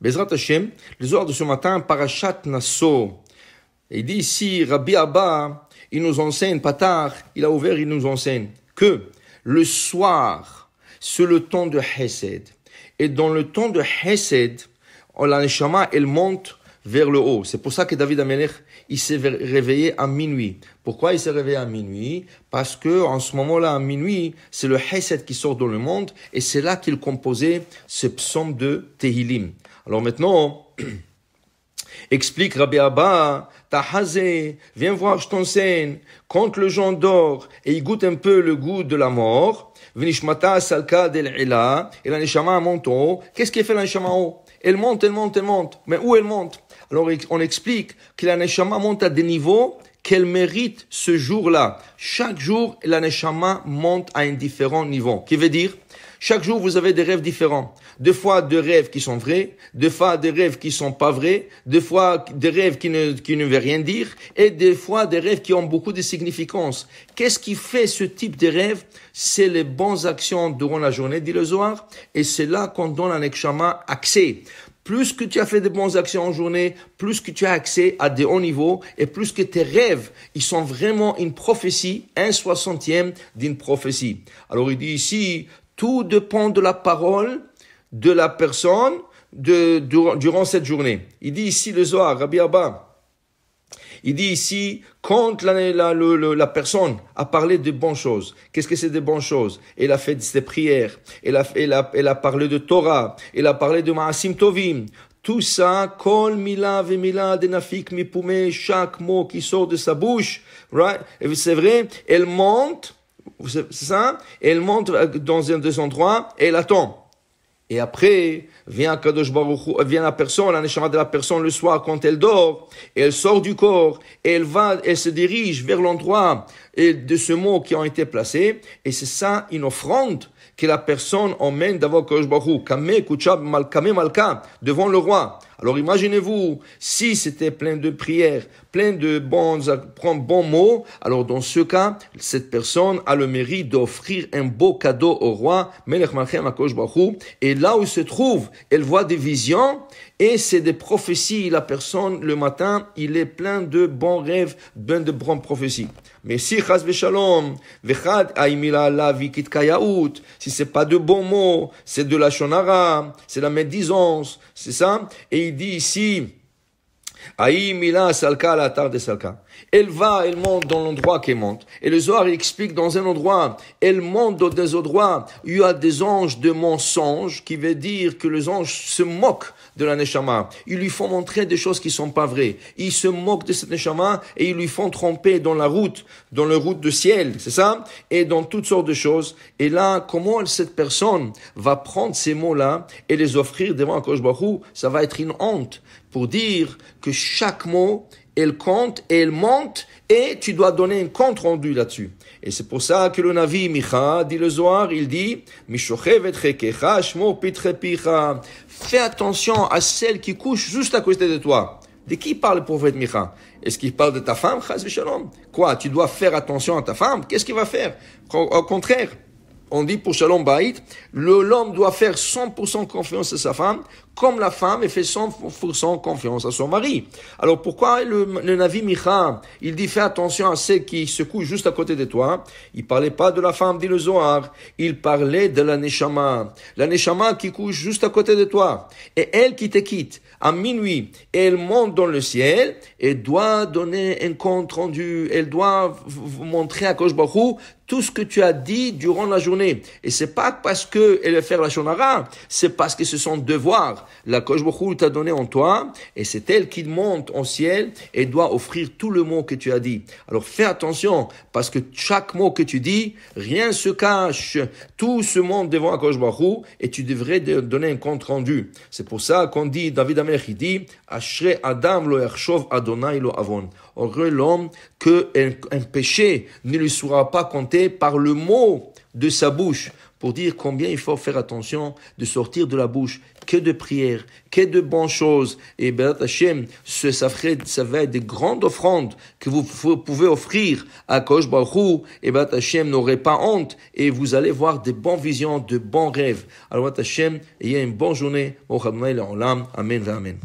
Bezrat Hashem, le soir de ce matin, Parashat Nasso. Il dit ici, Rabbi Abba, il nous enseigne, Patar, il a ouvert, il nous enseigne que le soir, c'est le temps de Hesed. Et dans le temps de Hesed, la Neshama, elle monte vers le haut. C'est pour ça que David Amelech, il s'est réveillé à minuit. Pourquoi il s'est réveillé à minuit? Parce que en ce moment-là, à minuit, c'est le Hesed qui sort dans le monde et c'est là qu'il composait ce psaume de Tehillim. Alors maintenant, explique Rabbi Abba, Tahazé, viens voir, je t'enseigne. Quand le gens dort et il goûte un peu le goût de la mort, V'nishmata salka del ila, et la neshama monte en haut. Qu'est-ce qui fait la neshama en haut? Elle monte, elle monte, elle monte. Mais où elle monte? Alors on explique que la neshama monte à des niveaux qu'elle mérite ce jour-là. Chaque jour, la neshama monte à un différent niveau. Qui veut dire, chaque jour, vous avez des rêves différents. Deux fois, des rêves qui sont vrais, deux fois, des rêves qui sont pas vrais, deux fois, des rêves qui ne veulent rien dire, et des fois, des rêves qui ont beaucoup de significance. Qu'est-ce qui fait ce type de rêve? C'est les bonnes actions durant la journée, dit le Zohar, et c'est là qu'on donne à Neshama accès. Plus que tu as fait de bonnes actions en journée, plus que tu as accès à des hauts niveaux, et plus que tes rêves, ils sont vraiment une prophétie, 1/60 d'une prophétie. Alors il dit ici, tout dépend de la parole de la personne durant cette journée. Il dit ici le Zohar, Rabbi Abba, il dit ici, quand la personne a parlé de bonnes choses, qu'est-ce que c'est de bonnes choses? Elle a fait des prières, elle a parlé de Torah, elle a parlé de Ma'asim Tovim. Tout ça, kol mila ve mila denafik mipume, chaque mot qui sort de sa bouche, right? Et c'est vrai, elle monte, c'est ça? Elle monte dans un des endroits et elle attend. Et après, vient la personne, la neshama de la personne le soir quand elle dort, et elle sort du corps, et elle se dirige vers l'endroit de ce mot qui ont été placés, et c'est ça une offrande que la personne emmène devant Kadosh Baruch Hu, Kameh Kuchab Malkameh Malka, devant le roi. Alors imaginez-vous, si c'était plein de prières, plein de bons mots, alors dans ce cas, cette personne a le mérite d'offrir un beau cadeau au roi, Melech Malchem HaKadosh Baruch Hu, et là où il se trouve, elle voit des visions, et c'est des prophéties. La personne, le matin, il est plein de bons rêves, plein de bonnes prophéties. Mais si chas v'shalom, v'chad aimila la vikit kayaout, si c'est pas de bons mots, c'est de la shonara, c'est la médisance, c'est ça. Et il dit ici, aimila salka la tar de salka. Elle monte dans l'endroit qu'elle monte. Et le Zohar explique dans un endroit, elle monte dans des endroits où il y a des anges de mensonges, qui veut dire que les anges se moquent de la Neshama. Ils lui font montrer des choses qui sont pas vraies. Ils se moquent de cette Neshama et ils lui font tromper dans le route de ciel, c'est ça? Et dans toutes sortes de choses. Et là, comment cette personne va prendre ces mots-là et les offrir devant Akadosh Baruch Hu? Ça va être une honte pour dire que chaque mot, elle compte et elle monte et tu dois donner un compte rendu là-dessus. Et c'est pour ça que le Navi Micha, dit le Zohar, il dit, fais attention à celle qui couche juste à côté de toi. De qui parle le prophète Micha? Est-ce qu'il parle de ta femme? Quoi? Tu dois faire attention à ta femme? Qu'est-ce qu'il va faire? Au contraire. On dit pour Shalom Bayit, l'homme doit faire 100% confiance à sa femme, comme la femme fait 100% confiance à son mari. Alors pourquoi le Navi Micha, il dit fais attention à celle qui se couche juste à côté de toi? Il parlait pas de la femme, dit le Zohar, il parlait de la Neshama. La Neshama qui couche juste à côté de toi. Et elle qui te quitte à minuit, et elle monte dans le ciel, elle doit donner un compte rendu, elle doit montrer à Kadosh Baruch Hu tout ce que tu as dit durant la journée. Et c'est pas parce que elle va faire la shonara, c'est parce que c'est son devoir. La Kadosh Baruch Hu t'a donné en toi, et c'est elle qui monte au ciel et doit offrir tout le mot que tu as dit. Alors fais attention, parce que chaque mot que tu dis, rien se cache. Tout se monte devant Kadosh Baruch Hu, et tu devrais donner un compte rendu. C'est pour ça qu'on dit, David Amelech, il dit, Ashrei Adam lo yachshov Adonai lo avon. Heureux l'homme que un péché ne lui sera pas compté par le mot de sa bouche, pour dire combien il faut faire attention de sortir de la bouche que de prières, que de bonnes choses. Et Be'ezrat Hashem, ça va être des grandes offrandes que vous pouvez offrir à Kosh Baruch Hu. Et Be'ezrat Hashem n'aurez pas honte et vous allez voir des bonnes visions, de bons rêves. Alors Be'ezrat Hashem, ayez une bonne journée. Amen.